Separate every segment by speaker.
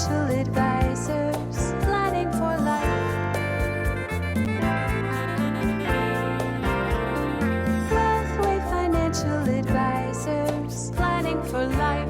Speaker 1: Financial Advisors, planning for life. Wealthway Financial Advisors, planning for life.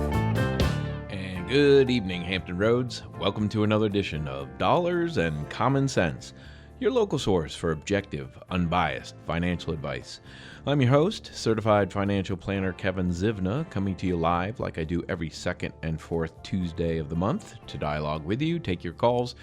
Speaker 2: And good evening, Hampton Roads. Welcome to another edition of Dollars and Common Sense, your local source for objective, unbiased financial advice. I'm your host, Certified Financial Planner Kevin Zivna, coming to you live like I do every second and fourth Tuesday of the month to dialogue with you, take your calls.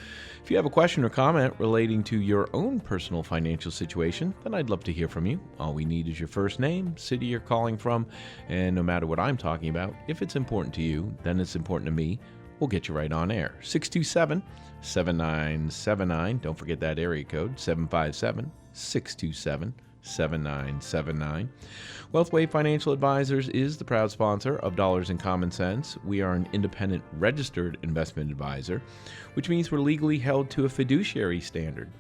Speaker 2: If you have a question or comment relating to your own personal financial situation, then I'd love to hear from you. All we need is your first name, city you're calling from, and no matter what I'm talking about, if it's important to you, then it's important to me. We'll get you right on air. 627-7979. Don't forget that area code, 757-627-7979. Wealthway Financial Advisors is the proud sponsor of Dollars and Common Sense. We are an independent registered investment advisor, which means we're legally held to a fiduciary standard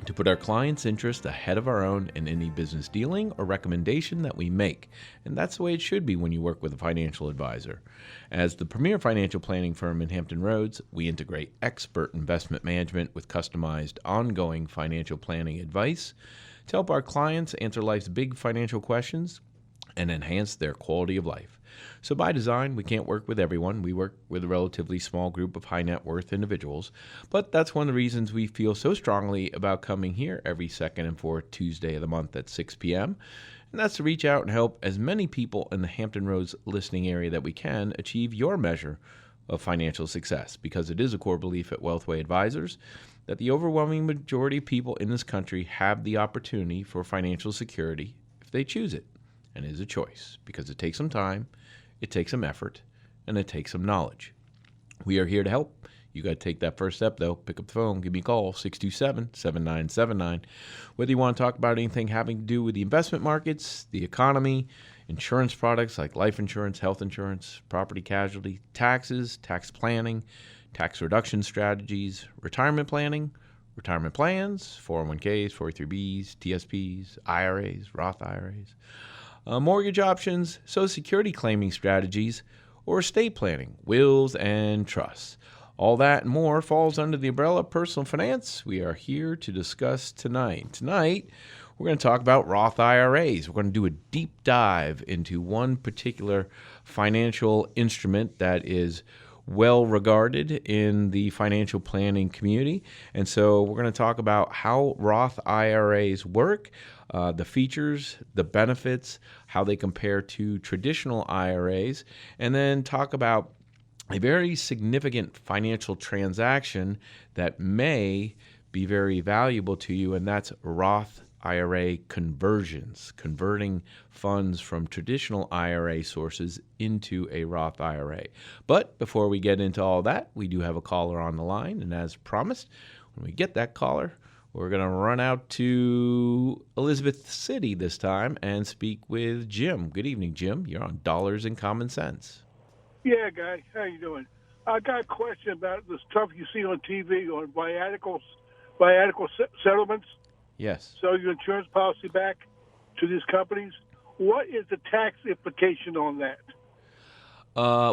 Speaker 2: to put our clients' interests ahead of our own in any business dealing or recommendation that we make. And that's the way it should be when you work with a financial advisor. As the premier financial planning firm in Hampton Roads, we integrate expert investment management with customized ongoing financial planning advice to help our clients answer life's big financial questions and enhance their quality of life. So by design, we can't work with everyone. We work with a relatively small group of high net worth individuals, but that's one of the reasons we feel so strongly about coming here every second and fourth Tuesday of the month at 6 p.m. And that's to reach out and help as many people in the Hampton Roads listening area that we can achieve your measure of financial success, because it is a core belief at Wealthway Advisors that the overwhelming majority of people in this country have the opportunity for financial security if they choose it. And it is a choice, because it takes some time, it takes some effort, and it takes some knowledge. We are here to help. You got to take that first step, though. Pick up the phone, give me a call, 627-7979. Whether you want to talk about anything having to do with the investment markets, the economy, insurance products like life insurance, health insurance, property casualty, taxes, tax planning, tax reduction strategies, retirement planning, retirement plans, 401ks, 403bs, TSPs, IRAs, Roth IRAs, mortgage options, Social Security claiming strategies, or estate planning, wills, and trusts. All that and more falls under the umbrella of personal finance. We are here to discuss tonight. Tonight, we're going to talk about Roth IRAs. We're going to do a deep dive into one particular financial instrument that is well regarded in the financial planning community. And so we're going to talk about how Roth IRAs work, the features, the benefits, how they compare to traditional IRAs, and then talk about a very significant financial transaction that may be very valuable to you, and that's Roth IRA conversions, converting funds from traditional IRA sources into a Roth IRA. But before we get into all that, we do have a caller on the line, and as promised, when we get that caller, we're going to run out to Elizabeth City this time and speak with Jim. Good evening, Jim. You're on Dollars and Common Sense.
Speaker 3: Yeah, guy. How you doing? I got a question about the stuff you see on TV on biatical settlements.
Speaker 2: Yes.
Speaker 3: Sell your insurance policy back to these companies. What is the tax implication on that?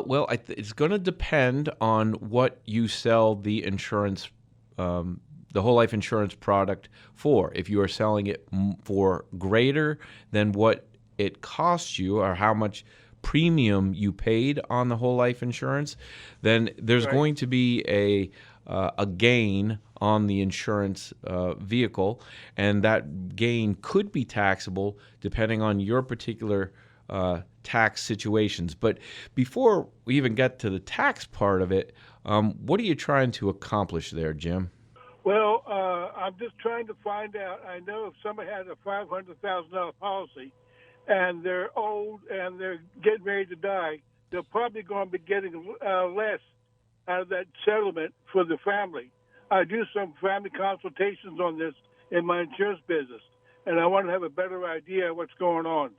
Speaker 2: Well, it's going to depend on what you sell the insurance, the whole life insurance product for. If you are selling it for greater than what it costs you or how much premium you paid on the whole life insurance, then there's
Speaker 3: Right.
Speaker 2: going to be a gain on the insurance vehicle, and that gain could be taxable depending on your particular tax situations. But before we even get to the tax part of it, what are you trying to accomplish there, Jim?
Speaker 3: Well, I'm just trying to find out. I know if somebody has a $500,000 policy and they're old and they're getting ready to die, they're probably going to be getting less out of that settlement for the family. I do some family consultations on this in my insurance business, and I want to have a better idea of what's going on.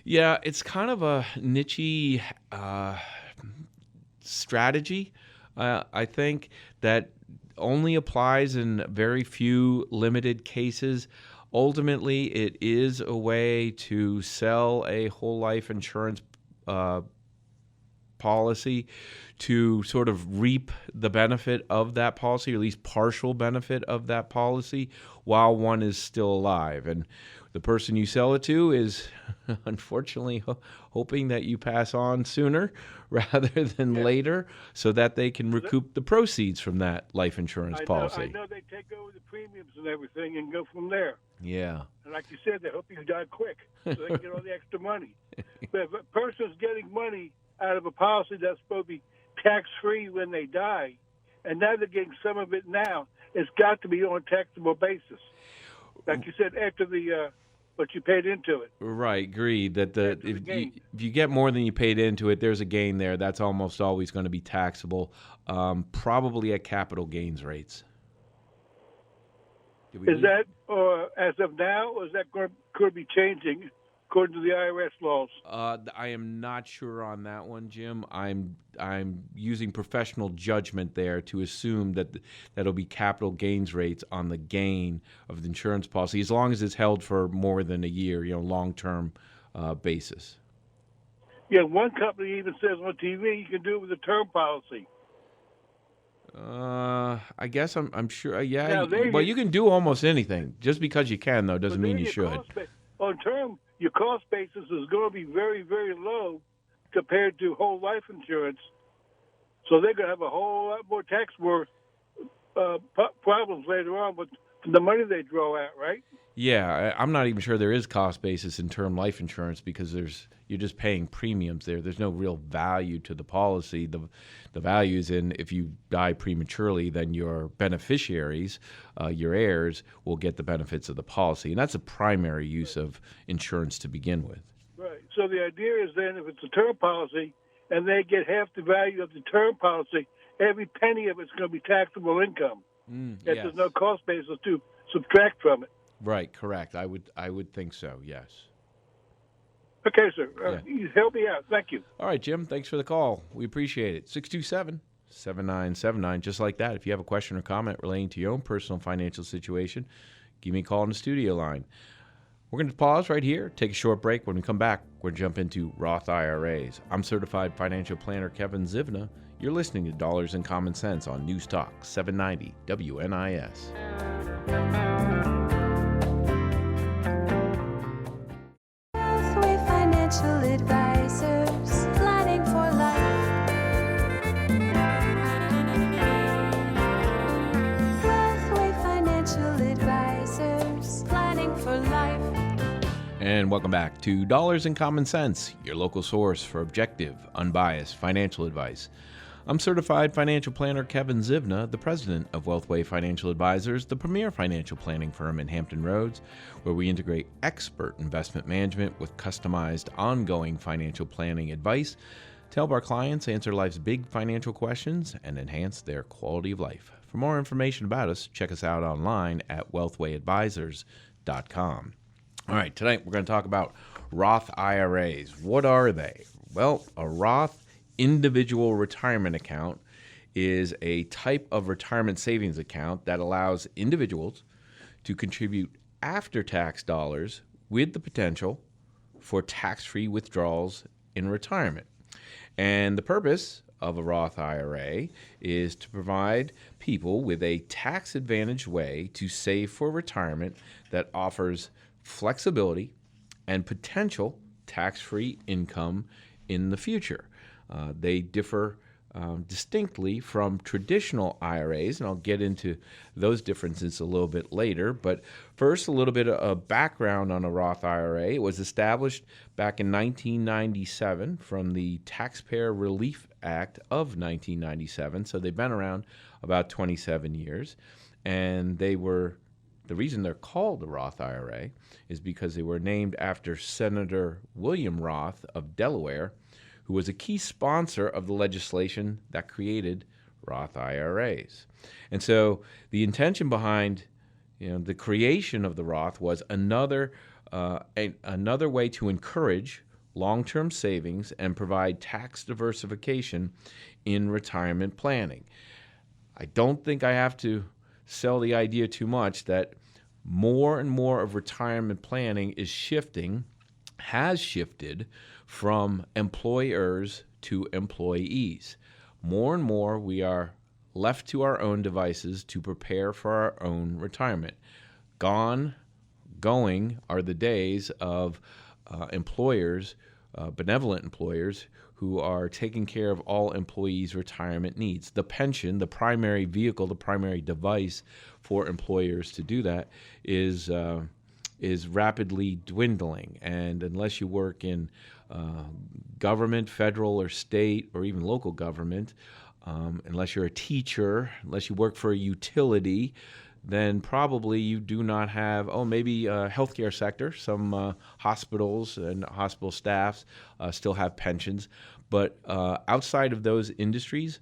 Speaker 2: Yeah, it's kind of a niche strategy. I think that only applies in very few limited cases. Ultimately, it is a way to sell a whole life insurance policy to sort of reap the benefit of that policy, or at least partial benefit of that policy, while one is still alive. And the person you sell it to is unfortunately hoping that you pass on sooner rather than later, so that they can recoup the proceeds from that life insurance policy.
Speaker 3: I know they take over the premiums and everything and go from there.
Speaker 2: Yeah.
Speaker 3: And like you said, they hope you die quick so they can get all the extra money. But if a person's getting money out of a policy that's supposed to be tax-free when they die, and now they're getting some of it now, it's got to be on a taxable basis. Like you said, after the what you paid into it.
Speaker 2: Right, agreed. That if you get more than you paid into it, there's a gain there. That's almost always going to be taxable, probably at capital gains rates.
Speaker 3: Is that as of now, or is that could be changing according to the IRS laws?
Speaker 2: I am not sure on that one, Jim. I'm using professional judgment there to assume that that'll be capital gains rates on the gain of the insurance policy, as long as it's held for more than a year, long-term basis.
Speaker 3: Yeah, one company even says on TV you can do it with a term policy.
Speaker 2: I guess I'm sure. Yeah.
Speaker 3: Now,
Speaker 2: Well, you can do almost anything. Just because you can, though, doesn't mean you should.
Speaker 3: On term, your cost basis is going to be very, very low compared to whole life insurance. So they're going to have a whole lot more tax problems later on with the money they draw out, right?
Speaker 2: Yeah, I'm not even sure there is cost basis in term life insurance, because you're just paying premiums there. There's no real value to the policy. The value is in, if you die prematurely, then your beneficiaries, your heirs, will get the benefits of the policy. And that's a primary use of insurance to begin with. Right.
Speaker 3: So the idea is then, if it's a term policy and they get half the value of the term policy, every penny of it's going to be taxable income.
Speaker 2: Yes.
Speaker 3: There's no cost basis to subtract from it.
Speaker 2: Right, correct. I would think so, yes.
Speaker 3: Okay, sir. You help me out. Thank you.
Speaker 2: All right, Jim. Thanks for the call. We appreciate it. 627-7979. Just like that. If you have a question or comment relating to your own personal financial situation, give me a call on the studio line. We're going to pause right here, take a short break. When we come back, we're going to jump into Roth IRAs. I'm certified financial planner Kevin Zivna. You're listening to Dollars and Common Sense on News Talk 790 WNIS.
Speaker 1: Financial advisors, planning for life. Wealthway Financial Advisors, planning for life.
Speaker 2: And welcome back to Dollars and Common Sense, your local source for objective, unbiased financial advice. I'm certified financial planner Kevin Zivna, the president of Wealthway Financial Advisors, the premier financial planning firm in Hampton Roads, where we integrate expert investment management with customized ongoing financial planning advice to help our clients answer life's big financial questions and enhance their quality of life. For more information about us, check us out online at wealthwayadvisors.com. All right, tonight we're going to talk about Roth IRAs. What are they? Well, a Roth individual retirement account is a type of retirement savings account that allows individuals to contribute after-tax dollars with the potential for tax-free withdrawals in retirement. And the purpose of a Roth IRA is to provide people with a tax-advantaged way to save for retirement that offers flexibility and potential tax-free income in the future. They differ distinctly from traditional IRAs, and I'll get into those differences a little bit later. But first, a little bit of background on a Roth IRA. It was established back in 1997 from the Taxpayer Relief Act of 1997, so they've been around about 27 years. And the reason they're called the Roth IRA is because they were named after Senator William Roth of Delaware, who was a key sponsor of the legislation that created Roth IRAs. And so the intention behind the creation of the Roth was another way to encourage long-term savings and provide tax diversification in retirement planning. I don't think I have to sell the idea too much that more and more of retirement planning has shifted from employers to employees. More and more, we are left to our own devices to prepare for our own retirement. Going are the days of employers, benevolent employers, who are taking care of all employees' retirement needs. The pension, the primary vehicle, the primary device for employers to do that is rapidly dwindling. And unless you work in government, federal or state, or even local government, unless you're a teacher, unless you work for a utility, then probably you do not have, maybe healthcare sector. Some hospitals and hospital staffs still have pensions. But outside of those industries,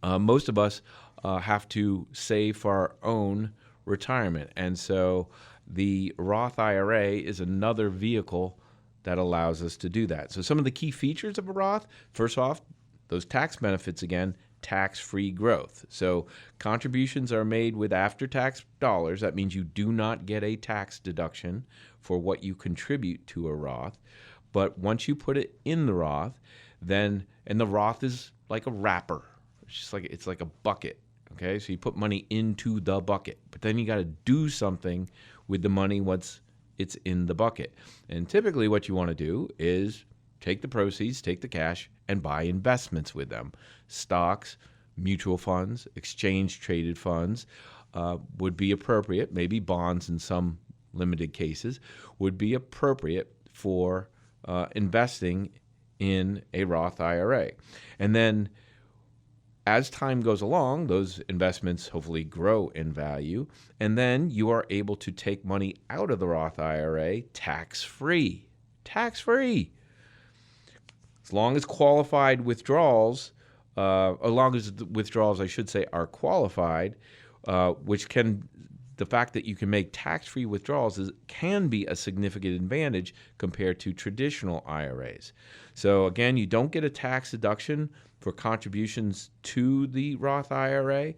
Speaker 2: most of us have to save for our own retirement. And so the Roth IRA is another vehicle that allows us to do that. So some of the key features of a Roth, first off, those tax benefits again, tax-free growth. So contributions are made with after-tax dollars. That means you do not get a tax deduction for what you contribute to a Roth. But once you put it in the Roth, and the Roth is like a wrapper. It's like a bucket. Okay, so you put money into the bucket, but then you got to do something with the money once it's in the bucket. And typically what you want to do is take the proceeds, take the cash, and buy investments with them. Stocks, mutual funds, exchange-traded funds would be appropriate. Maybe bonds in some limited cases would be appropriate for investing in a Roth IRA. And then as time goes along, those investments hopefully grow in value, and then you are able to take money out of the Roth IRA tax-free. Tax-free. As long as qualified withdrawals, as long as the withdrawals, I should say, are qualified, the fact that you can make tax-free withdrawals can be a significant advantage compared to traditional IRAs. So again, you don't get a tax deduction for contributions to the Roth IRA.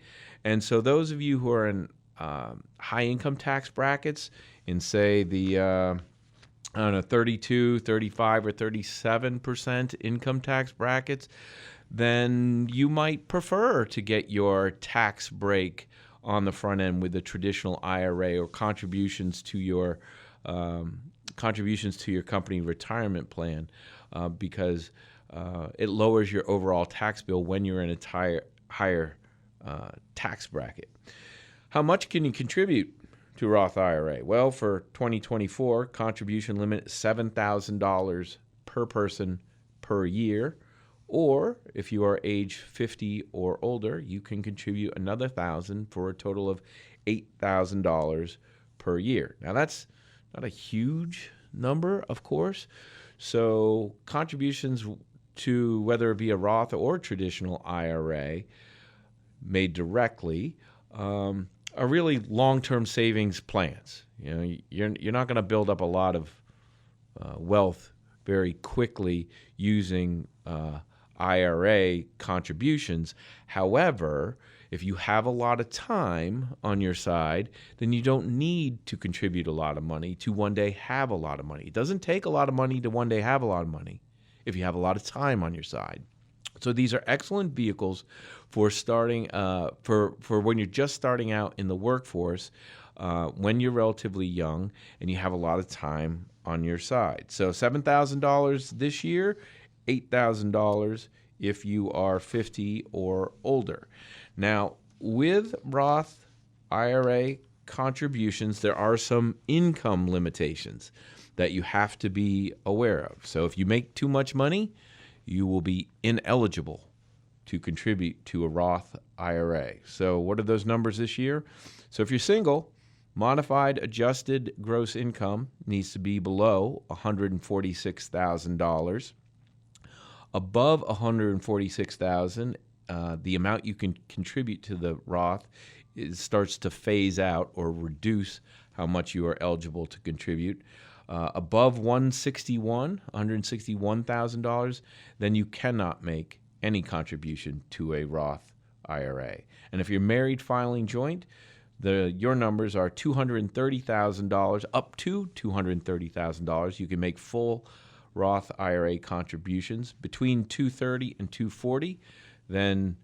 Speaker 2: And so those of you who are in high income tax brackets in, say, the 32, 35, or 37% income tax brackets, then you might prefer to get your tax break on the front end with the traditional IRA or contributions to your company retirement plan because it lowers your overall tax bill when you're in a higher tax bracket. How much can you contribute to Roth IRA? Well, for 2024, contribution limit is $7,000 per person per year. Or if you are age 50 or older, you can contribute another $1,000 for a total of $8,000 per year. Now, that's not a huge number, of course. So contributions to whether it be a Roth or traditional IRA made directly are really long-term savings plans. You know, you're not going to build up a lot of wealth very quickly using IRA contributions. However, if you have a lot of time on your side, then you don't need to contribute a lot of money to one day have a lot of money. It doesn't take a lot of money to one day have a lot of money if you have a lot of time on your side. So these are excellent vehicles for starting for when you're just starting out in the workforce, when you're relatively young and you have a lot of time on your side. So $7,000 this year, $8,000 if you are 50 or older. Now, with Roth IRA contributions, there are some income limitations that you have to be aware of. So if you make too much money, you will be ineligible to contribute to a Roth IRA. So what are those numbers this year? So if you're single, modified adjusted gross income needs to be below $146,000. Above $146,000, the amount you can contribute to the Roth starts to phase out or reduce how much you are eligible to contribute. Above $161,000, then you cannot make any contribution to a Roth IRA. And if you're married filing joint, your numbers are $230,000 up to $230,000. You can make full Roth IRA contributions between 230 and 240, then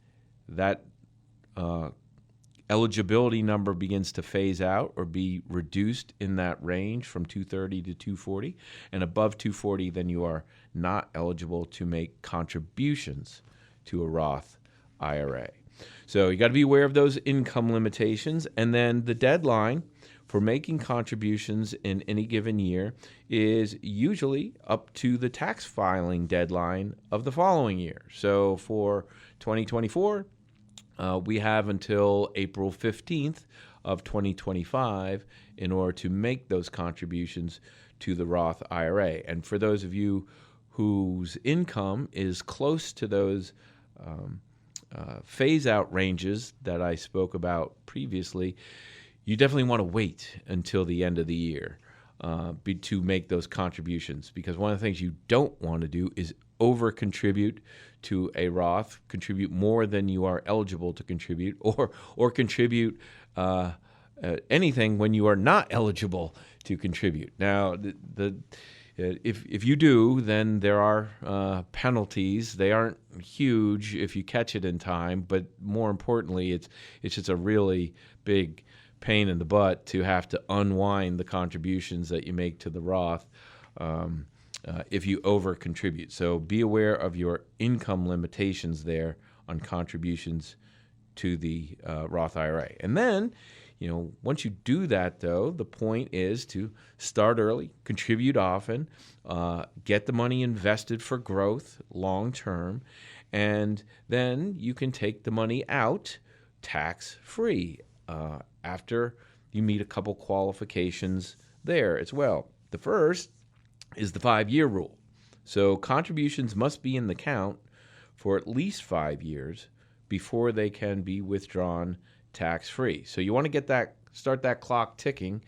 Speaker 2: that eligibility number begins to phase out or be reduced in that range from 230 to 240. And above 240, then you are not eligible to make contributions to a Roth IRA. So you got to be aware of those income limitations. And then the deadline for making contributions in any given year is usually up to the tax filing deadline of the following year. So for 2024, we have until April 15th of 2025 in order to make those contributions to the Roth IRA. And for those of you whose income is close to those phase-out ranges that I spoke about previously, you definitely want to wait until the end of the year to make those contributions, because one of the things you don't want to do is over-contribute to a Roth, contribute more than you are eligible to contribute, or contribute anything when you are not eligible to contribute. Now, if you do, then there are penalties. They aren't huge if you catch it in time, but more importantly, it's just a really big pain in the butt to have to unwind the contributions that you make to the Roth if you over contribute. So be aware of your income limitations there on contributions to the Roth IRA. And then, once you do that, though, the point is to start early, contribute often, get the money invested for growth long term, and then you can take the money out tax-free after you meet a couple qualifications there as well. The first is the 5-year rule. So contributions must be in the account for at least 5 years before they can be withdrawn tax-free. So you want to start that clock ticking.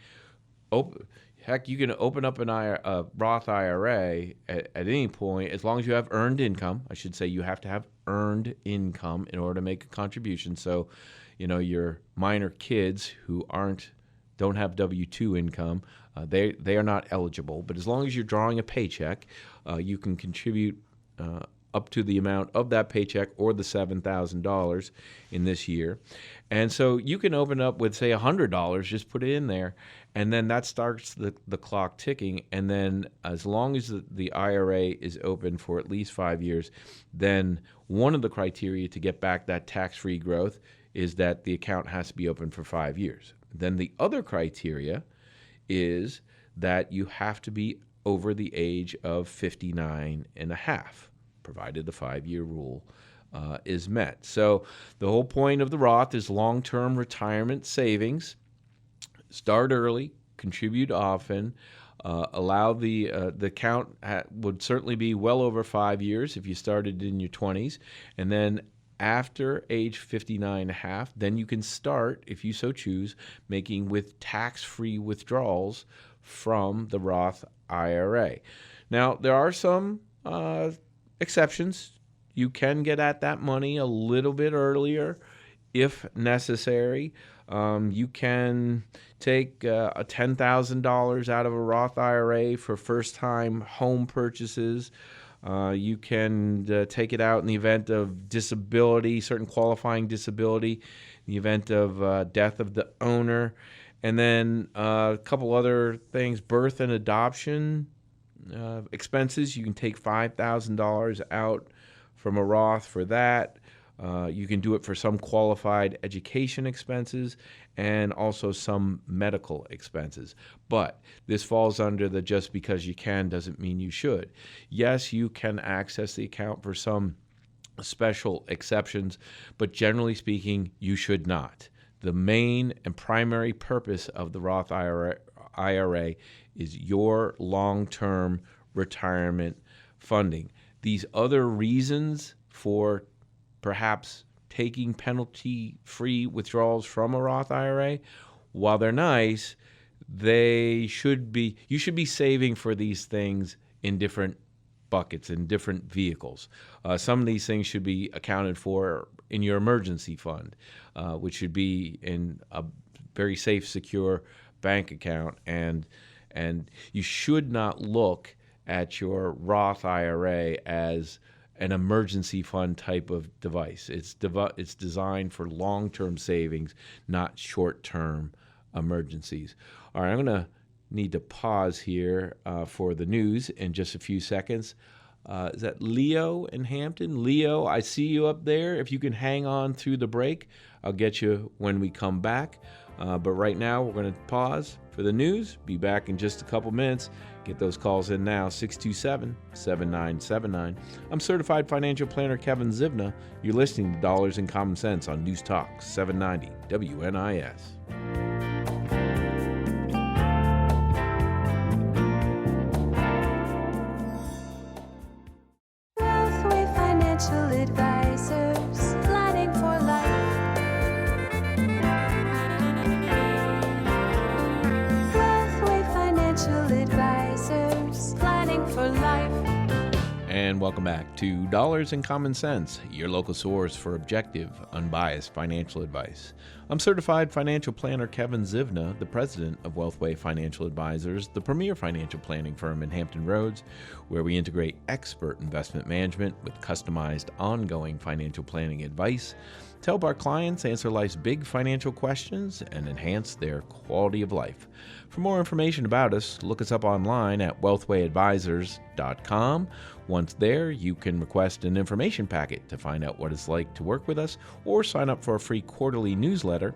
Speaker 2: Heck, you can open up a Roth IRA at any point, as long as you have earned income. I should say you have to have earned income in order to make a contribution. So, your minor kids who don't have W-2 income, they are not eligible. But as long as you're drawing a paycheck, you can contribute up to the amount of that paycheck or the $7,000 in this year. And so you can open up with, say, $100, just put it in there, and then that starts the clock ticking. And then as long as the IRA is open for at least 5 years, then one of the criteria to get back that tax-free growth is that the account has to be open for 5 years. Then the other criteria is that you have to be over the age of 59 and a half, provided the 5-year rule is met. So the whole point of the Roth is long-term retirement savings. Start early, contribute often, allow the account would certainly be well over 5 years if you started in your 20s, and then after age 59 and a half, then you can start, if you so choose, making with tax-free withdrawals from the Roth IRA. Now, there are some exceptions. You can get at that money a little bit earlier if necessary. You can take $10,000 out of a Roth IRA for first-time home purchases. You can take it out in the event of disability, certain qualifying disability, in the event of death of the owner. And then a couple other things, birth and adoption expenses. You can take $5,000 out from a Roth for that. You can do it for some qualified education expenses and also some medical expenses. But this falls under the just because you can doesn't mean you should. Yes, you can access the account for some special exceptions, but generally speaking, you should not. The main and primary purpose of the Roth IRA is your long-term retirement funding. These other reasons for perhaps taking penalty-free withdrawals from a Roth IRA, while they're nice, you should be saving for these things in different buckets, in different vehicles. Some of these things should be accounted for in your emergency fund, which should be in a very safe, secure bank account, and you should not look at your Roth IRA as an emergency fund type of device. It's designed for long-term savings, not short-term emergencies. All right, I'm going to need to pause here for the news in just a few seconds. Is that Leo in Hampton? Leo, I see you up there. If you can hang on through the break, I'll get you when we come back. But right now, we're going to pause for the news. Be back in just a couple minutes. Get those calls in now, 627-7979. I'm Certified Financial Planner Kevin Zivna. You're listening to Dollars and Common Sense on News Talk 790 WNIS.
Speaker 1: Wealthway Financial Advisors, planning for life. Wealthway Financial Advisors, planning for life.
Speaker 2: And welcome back to Dollars and Common Sense, your local source for objective, unbiased financial advice. I'm Certified Financial Planner Kevin Zivna, the president of Wealthway Financial Advisors, the premier financial planning firm in Hampton Roads, where we integrate expert investment management with customized ongoing financial planning advice to help our clients answer life's big financial questions and enhance their quality of life. For more information about us, look us up online at wealthwayadvisors.com. Once there, you can request an information packet to find out what it's like to work with us or sign up for a free quarterly newsletter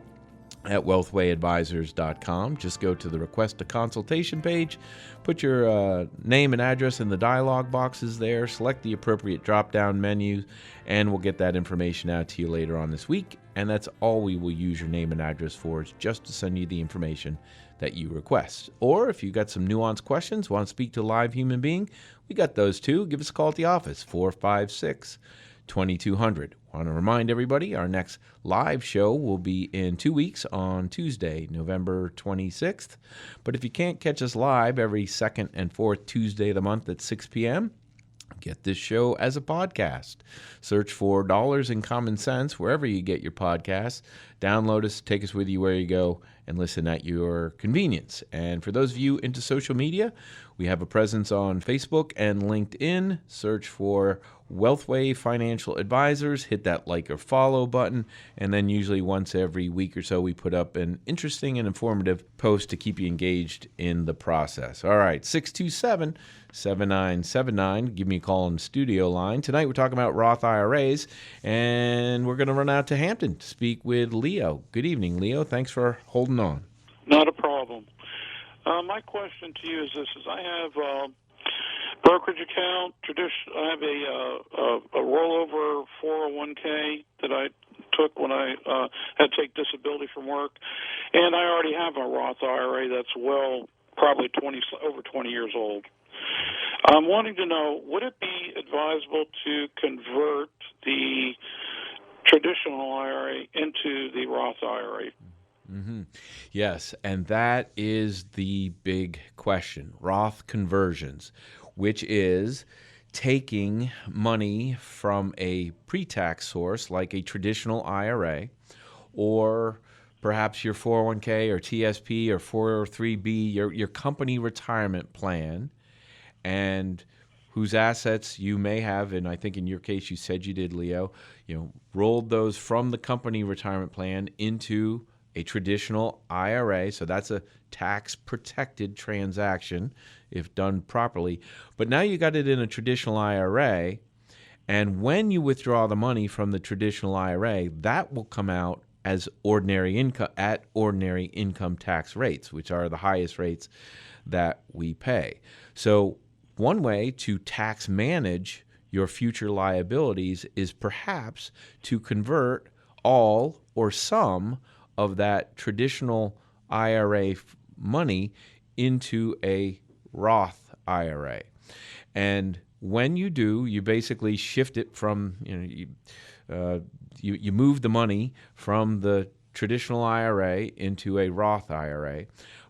Speaker 2: at wealthwayadvisors.com. Just go to the request a consultation page, put your name and address in the dialog boxes there, select the appropriate drop-down menu, and we'll get that information out to you later on this week. And that's all we will use your name and address for, is just to send you the information that you request. Or if you got some nuanced questions, want to speak to a live human being, we got those too. Give us a call at the office, 456-2200. Want to remind everybody, our next live show will be in 2 weeks on Tuesday, November 26th. But if you can't catch us live every second and fourth Tuesday of the month at 6 p.m., get this show as a podcast. Search for Dollars and Common Sense wherever you get your podcasts. Download us, take us with you where you go, and listen at your convenience. And for those of you into social media, we have a presence on Facebook and LinkedIn. Search for Wealthway Financial Advisors. Hit that like or follow button. And then usually once every week or so, we put up an interesting and informative post to keep you engaged in the process. All right, 627-7979. Give me a call on the studio line. Tonight we're talking about Roth IRAs, and we're going to run out to Hampton to speak with Leo. Good evening, Leo. Thanks for holding on.
Speaker 4: Not a problem. My question to you is this: I have a brokerage account. I have a rollover 401k that I took when I had to take disability from work, and I already have a Roth IRA that's probably over 20 years old. I'm wanting to know, would it be advisable to convert the traditional IRA into the Roth IRA?
Speaker 2: Mm-hmm. Yes, and that is the big question. Roth conversions, which is taking money from a pre-tax source like a traditional IRA, or perhaps your 401k or TSP or 403b, your company retirement plan, and whose assets you may have, and I think in your case you said you did, Leo, rolled those from the company retirement plan into a traditional IRA. So that's a tax-protected transaction if done properly. But now you got it in a traditional IRA, and when you withdraw the money from the traditional IRA, that will come out as ordinary income at ordinary income tax rates, which are the highest rates that we pay. So one way to tax manage your future liabilities is perhaps to convert all or some of that traditional IRA money into a Roth IRA. And when you do, you basically shift it from, you move the money from the traditional IRA into a Roth IRA.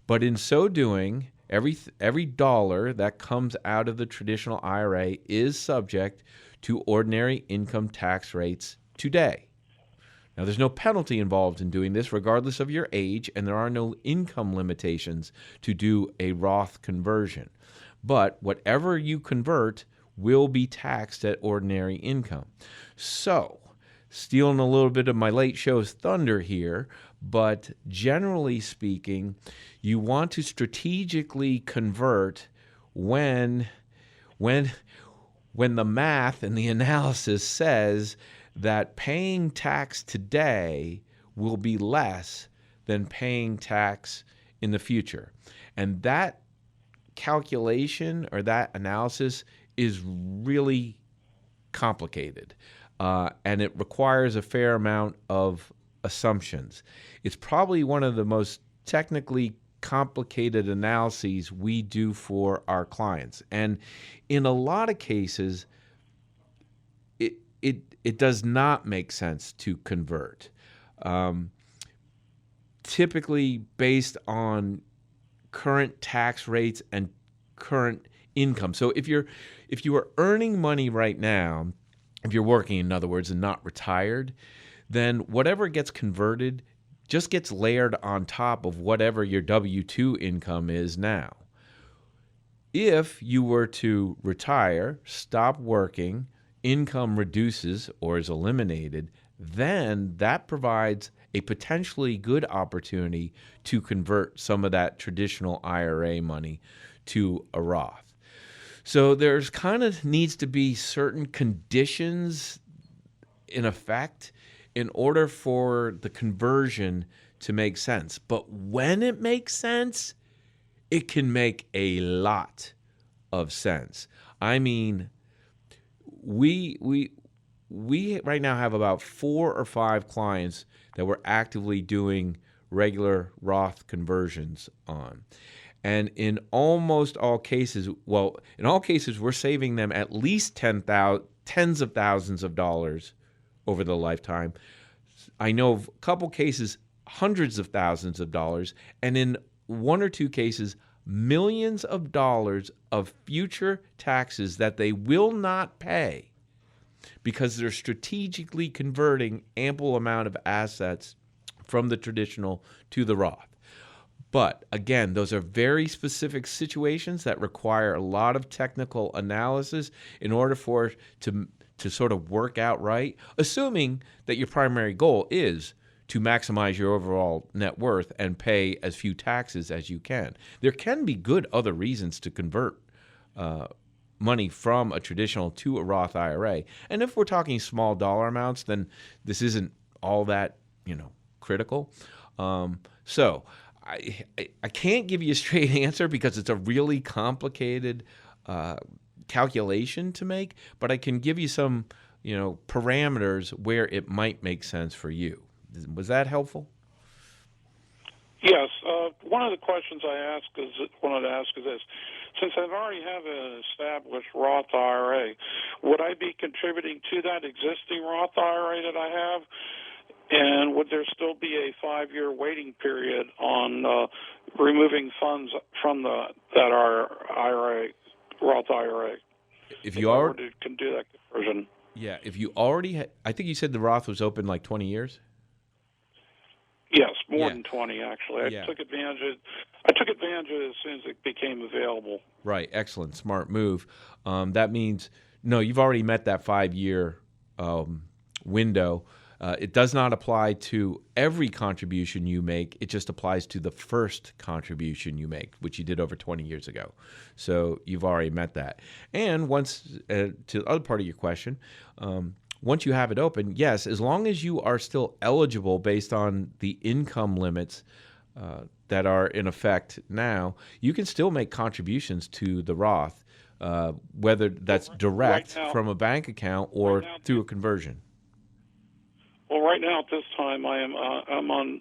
Speaker 2: But in so doing, every dollar that comes out of the traditional IRA is subject to ordinary income tax rates today. Now, there's no penalty involved in doing this regardless of your age, and there are no income limitations to do a Roth conversion. but whatever you convert will be taxed at ordinary income. So, stealing a little bit of my late show's thunder here, but generally speaking, you want to strategically convert when the math and the analysis says that paying tax today will be less than paying tax in the future. And that calculation or that analysis is really complicated, and it requires a fair amount of assumptions. It's probably one of the most technically complicated analyses we do for our clients. And in a lot of cases, it does not make sense to convert. Typically based on current tax rates and current income. So if you are earning money right now, if you're working, in other words, and not retired, then whatever gets converted just gets layered on top of whatever your W-2 income is now. If you were to retire, stop working, income reduces or is eliminated, then that provides a potentially good opportunity to convert some of that traditional IRA money to a Roth. So there's kind of needs to be certain conditions in effect in order for the conversion to make sense. But when it makes sense, it can make a lot of sense. I mean, we right now have about 4 or 5 clients that we're actively doing regular Roth conversions on. And in almost all cases, we're saving them at least tens of thousands of dollars over the lifetime. I know of a couple cases, hundreds of thousands of dollars, and in 1 or 2 cases, millions of dollars of future taxes that they will not pay because they're strategically converting ample amount of assets from the traditional to the Roth. But again, those are very specific situations that require a lot of technical analysis in order for it to sort of work out right, assuming that your primary goal is to maximize your overall net worth and pay as few taxes as you can. There can be good other reasons to convert money from a traditional to a Roth IRA. And if we're talking small dollar amounts, then this isn't all that, critical. So I can't give you a straight answer because it's a really complicated calculation to make, but I can give you some, parameters where it might make sense for you. Was that helpful?
Speaker 4: Yes. One of the questions wanted to ask is this. Since I already have an established Roth IRA, would I be contributing to that existing Roth IRA that I have? And would there still be a 5-year waiting period on removing funds from that IRA, Roth IRA?
Speaker 2: If you already
Speaker 4: can do that conversion.
Speaker 2: Yeah, if you already I think you said the Roth was open like 20 years?
Speaker 4: Yes, more than 20 actually.
Speaker 2: Yeah.
Speaker 4: I took advantage of it as soon as it became available.
Speaker 2: Right, excellent, smart move. That means you've already met that 5-year window. It does not apply to every contribution you make. It just applies to the first contribution you make, which you did over 20 years ago. So you've already met that. And once, to the other part of your question, once you have it open, yes, as long as you are still eligible based on the income limits that are in effect now, you can still make contributions to the Roth, whether that's direct from a bank account or through a conversion.
Speaker 4: Well, right now at this time, I'm on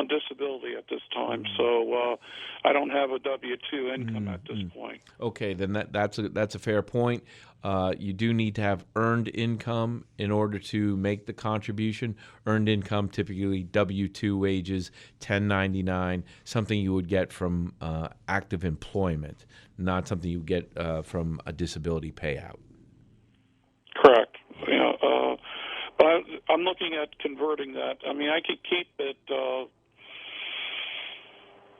Speaker 4: disability at this time, so I don't have a W-2 income at this point.
Speaker 2: Okay, then that's a fair point. You do need to have earned income in order to make the contribution. Earned income, typically W-2 wages, 1099, something you would get from active employment, not something you get from a disability payout.
Speaker 4: Correct. But I'm looking at converting that. I mean, I could keep it.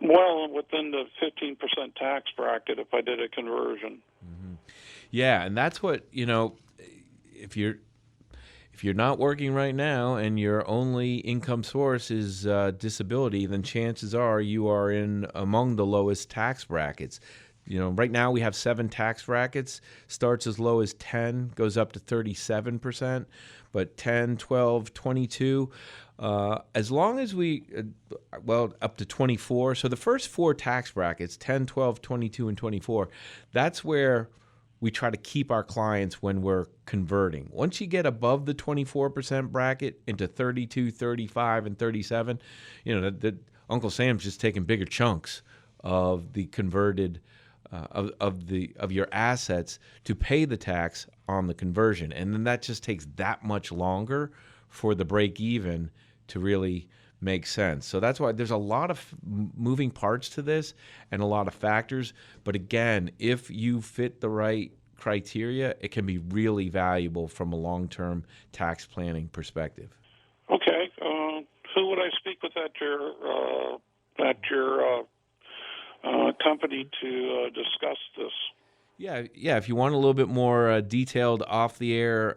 Speaker 4: well within the 15% tax bracket if I did a conversion.
Speaker 2: Yeah, and that's what, if you're not working right now and your only income source is disability, then chances are you are in among the lowest tax brackets. Right now we have 7 tax brackets, starts as low as 10, goes up to 37%, but 10, 12, 22, as long as up to 24. So the first 4 tax brackets, 10, 12, 22, and 24, that's where we try to keep our clients when we're converting. Once you get above the 24% bracket into 32, 35, and 37, that Uncle Sam's just taking bigger chunks of the converted of your assets to pay the tax on the conversion, and then that just takes that much longer for the break even to really make sense. So that's why there's a lot of moving parts to this and a lot of factors. But again, if you fit the right criteria, it can be really valuable from a long-term tax planning perspective.
Speaker 4: Okay. Who would I speak with at your company to discuss this?
Speaker 2: Yeah. If you want a little bit more detailed off-the-air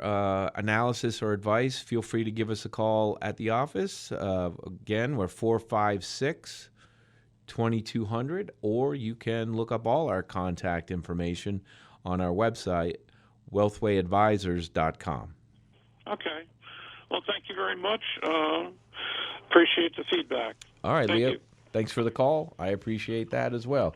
Speaker 2: analysis or advice, feel free to give us a call at the office. Again, we're 456-2200, or you can look up all our contact information on our website, wealthwayadvisors.com.
Speaker 4: Okay. Well, thank you very much. Appreciate the feedback.
Speaker 2: All right,
Speaker 4: Thank
Speaker 2: Leo.
Speaker 4: you.
Speaker 2: Thanks for the call. I appreciate that as well.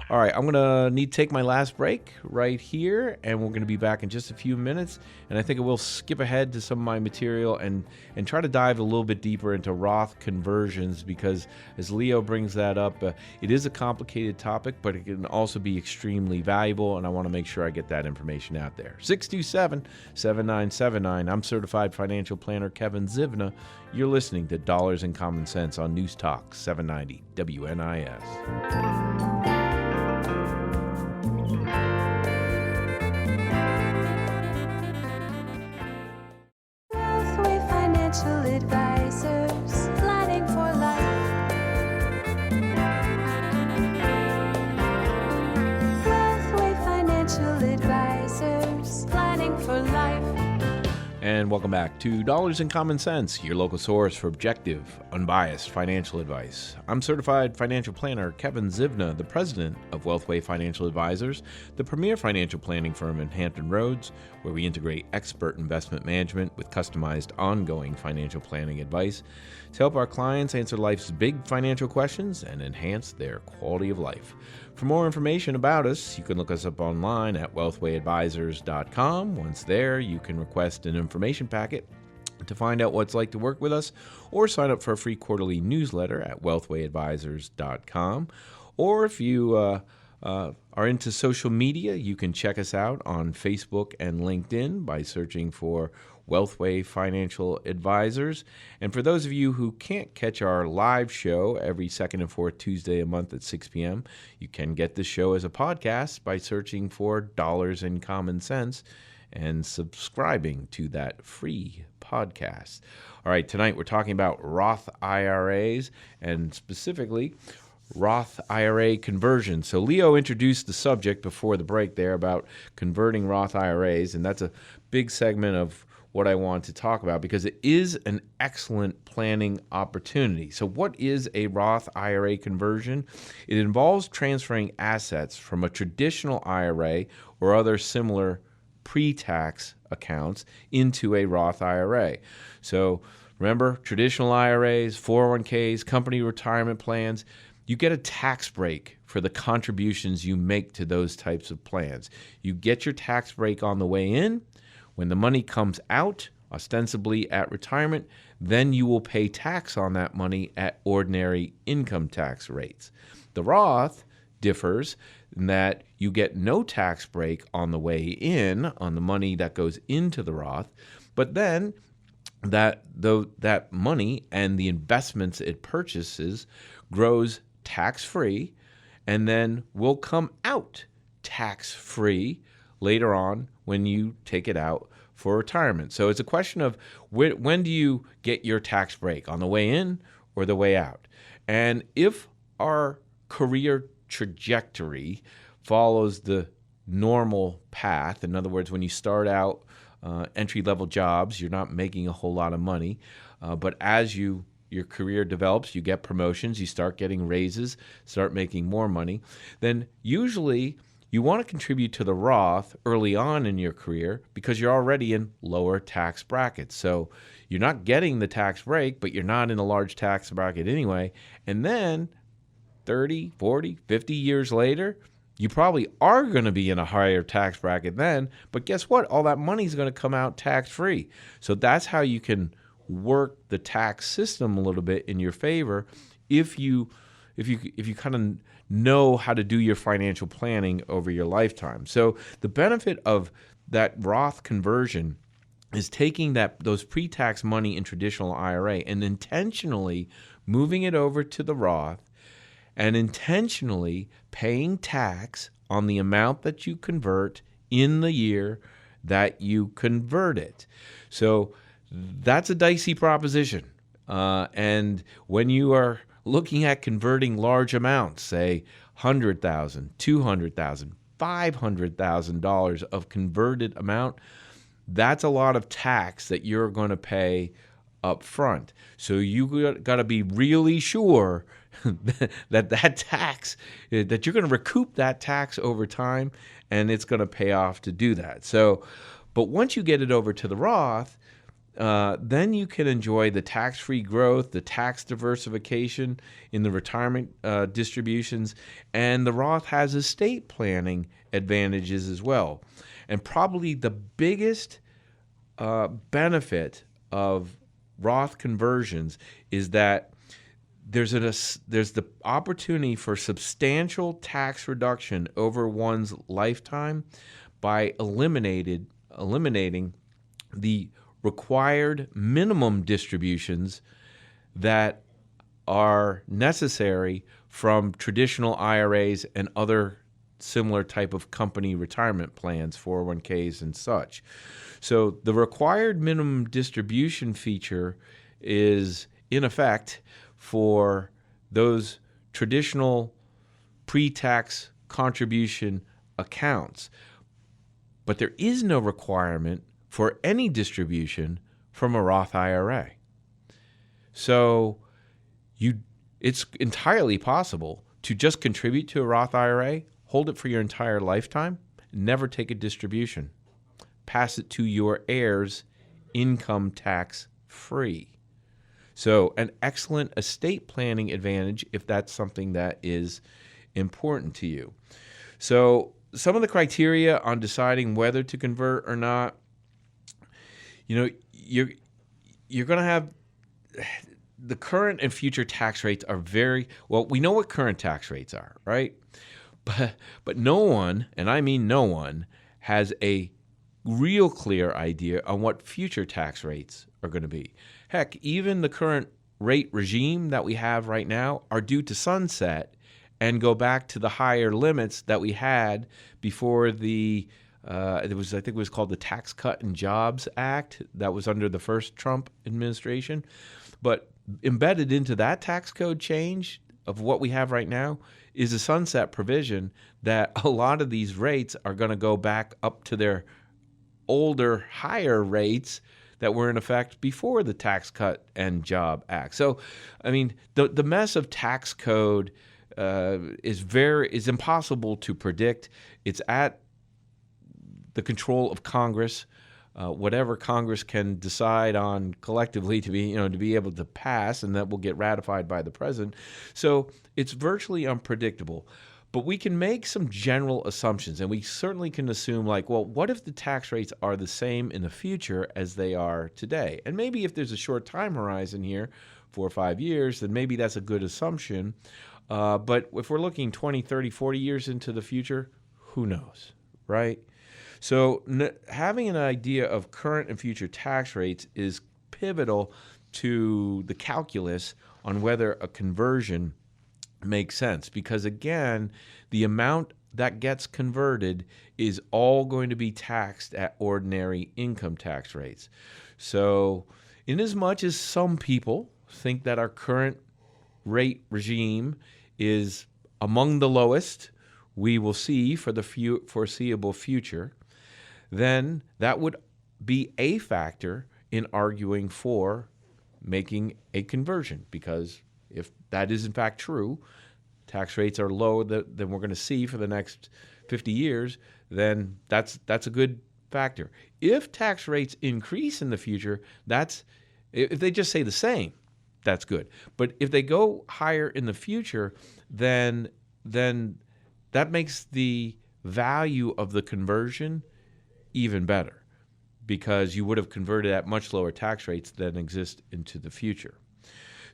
Speaker 2: All right, I'm going to need to take my last break right here, and we're going to be back in just a few minutes. And I think we'll skip ahead to some of my material and try to dive a little bit deeper into Roth conversions, because as Leo brings that up, it is a complicated topic, but it can also be extremely valuable, and I want to make sure I get that information out there. 627-7979. I'm Certified Financial Planner Kevin Zivna. You're listening to Dollars and Common Sense on News Talk 790 WNIS.
Speaker 1: Wealthway Financial Advisors, planning for life. Wealthway Financial Advisors, planning for life.
Speaker 2: And welcome back to Dollars and Common Sense, your local source for objective, unbiased financial advice. I'm Certified Financial Planner Kevin Zivna, the president of Wealthway Financial Advisors, the premier financial planning firm in Hampton Roads, where we integrate expert investment management with customized ongoing financial planning advice to help our clients answer life's big financial questions and enhance their quality of life. For more information about us, you can look us up online at wealthwayadvisors.com. Once there, you can request an information packet to find out what it's like to work with us, or sign up for a free quarterly newsletter at wealthwayadvisors.com. Or if you are into social media, you can check us out on Facebook and LinkedIn by searching for Wealthway Financial Advisors. And for those of you who can't catch our live show every second and fourth Tuesday a month at 6 p.m., you can get the show as a podcast by searching for Dollars and Common Sense and subscribing to that free podcast. All right, tonight we're talking about Roth IRAs, and specifically Roth IRA conversion. So Leo introduced the subject before the break there about converting Roth IRAs, and that's a big segment of what I want to talk about because it is an excellent planning opportunity. So what is a Roth IRA conversion? It involves transferring assets from a traditional IRA or other similar pre-tax accounts into a Roth IRA. So remember, traditional IRAs, 401ks, company retirement plans, you get a tax break for the contributions you make to those types of plans. You get your tax break on the way in. When the money comes out, ostensibly at retirement, then you will pay tax on that money at ordinary income tax rates. The Roth differs in that you get no tax break on the way in on the money that goes into the Roth, but then that money and the investments it purchases grows tax-free and then will come out tax-free later on when you take it out for retirement. So it's a question of when do you get your tax break, on the way in or the way out? And if our career trajectory follows the normal path. In other words, when you start out entry-level jobs, you're not making a whole lot of money. But as your career develops, you get promotions, you start getting raises, start making more money, then usually you want to contribute to the Roth early on in your career because you're already in lower tax brackets. So you're not getting the tax break, but you're not in a large tax bracket anyway. And then 30, 40, 50 years later, you probably are going to be in a higher tax bracket then. But guess what? All that money is going to come out tax-free. So that's how you can work the tax system a little bit in your favor if you kind of know how to do your financial planning over your lifetime. So the benefit of that Roth conversion is taking those pre-tax money in traditional IRA and intentionally moving it over to the Roth and intentionally paying tax on the amount that you convert in the year that you convert it. So that's a dicey proposition. And when you are looking at converting large amounts, say $100,000, $200,000, $500,000 of converted amount, that's a lot of tax that you're going to pay up front. So you got to be really sure that tax, that you're going to recoup that tax over time, and it's going to pay off to do that. So, but once you get it over to the Roth, then you can enjoy the tax-free growth, the tax diversification in the retirement distributions, and the Roth has estate planning advantages as well. And probably the biggest benefit of Roth conversions is that there's the opportunity for substantial tax reduction over one's lifetime by eliminating the required minimum distributions that are necessary from traditional IRAs and other similar type of company retirement plans, 401ks and such. So the required minimum distribution feature is in effect for those traditional pre-tax contribution accounts. But there is no requirement for any distribution from a Roth IRA. So it's entirely possible to just contribute to a Roth IRA, hold it for your entire lifetime, never take a distribution, pass it to your heirs income tax free. So an excellent estate planning advantage if that's something that is important to you. So some of the criteria on deciding whether to convert or not, you're going to have the current and future tax rates are we know what current tax rates are, right? But no one, and I mean no one, has a real clear idea on what future tax rates are going to be. Heck, even the current rate regime that we have right now are due to sunset and go back to the higher limits that we had before I think it was called the Tax Cut and Jobs Act that was under the first Trump administration. But embedded into that tax code change of what we have right now is a sunset provision that a lot of these rates are going to go back up to their older, higher rates that were in effect before the Tax Cut and Job Act. So, I mean, the mess of tax code is impossible to predict. It's at the control of Congress. Whatever Congress can decide on collectively to be able to pass, and that will get ratified by the president. So it's virtually unpredictable. But we can make some general assumptions, and we certainly can assume, what if the tax rates are the same in the future as they are today? And maybe if there's a short time horizon here, 4 or 5 years, then maybe that's a good assumption. But if we're looking 20, 30, 40 years into the future, who knows, right? So having an idea of current and future tax rates is pivotal to the calculus on whether a conversion makes sense. Because again, the amount that gets converted is all going to be taxed at ordinary income tax rates. So inasmuch as some people think that our current rate regime is among the lowest we will see for the foreseeable future, then that would be a factor in arguing for making a conversion. Because if that is in fact true, tax rates are lower than we're going to see for the next 50 years, then that's a good factor. If tax rates increase in the future, if they just stay the same, that's good. But if they go higher in the future, then that makes the value of the conversion even better, because you would have converted at much lower tax rates than exist into the future.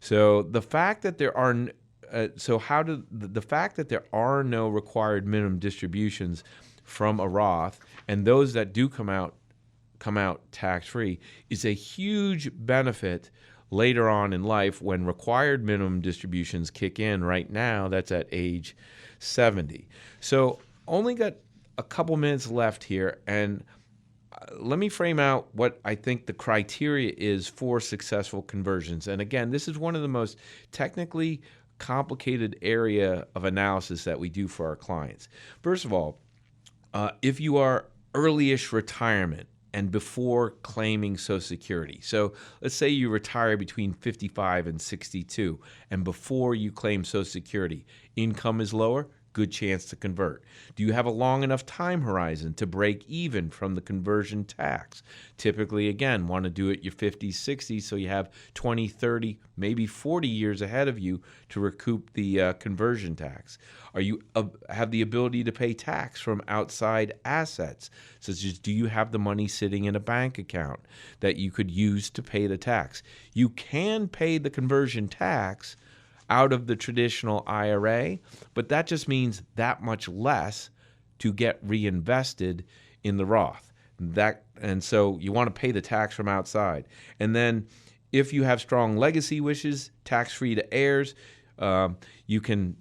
Speaker 2: So the fact that there are the fact that there are no required minimum distributions from a Roth, and those that do come out tax-free, is a huge benefit later on in life when required minimum distributions kick in. Right now, that's at age 70. So only got a couple minutes left here, and let me frame out what I think the criteria is for successful conversions. And again, this is one of the most technically complicated area of analysis that we do for our clients. First of all, if you are early-ish retirement and before claiming Social Security. So let's say you retire between 55 and 62, and before you claim Social Security, income is lower, good chance to convert. Do you have a long enough time horizon to break even from the conversion tax? Typically, again, want to do it your 50s, 60s, so you have 20, 30, maybe 40 years ahead of you to recoup the conversion tax. Are you have the ability to pay tax from outside assets, such as do you have the money sitting in a bank account that you could use to pay the tax? You can pay the conversion tax out of the traditional IRA, but that just means that much less to get reinvested in the Roth. And so you want to pay the tax from outside. And then if you have strong legacy wishes, tax-free to heirs, you can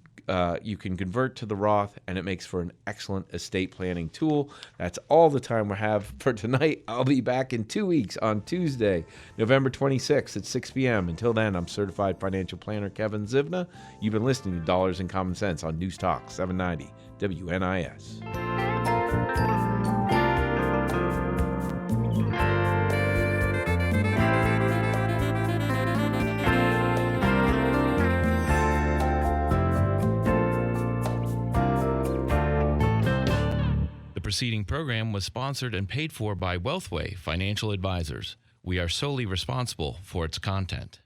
Speaker 2: convert to the Roth, and it makes for an excellent estate planning tool. That's all the time we have for tonight. I'll be back in 2 weeks on Tuesday, November 26th at 6 p.m. Until then, I'm certified financial planner Kevin Zivna. You've been listening to Dollars and Common Sense on News Talk 790 WNIS.
Speaker 5: The preceding program was sponsored and paid for by Wealthway Financial Advisors. We are solely responsible for its content.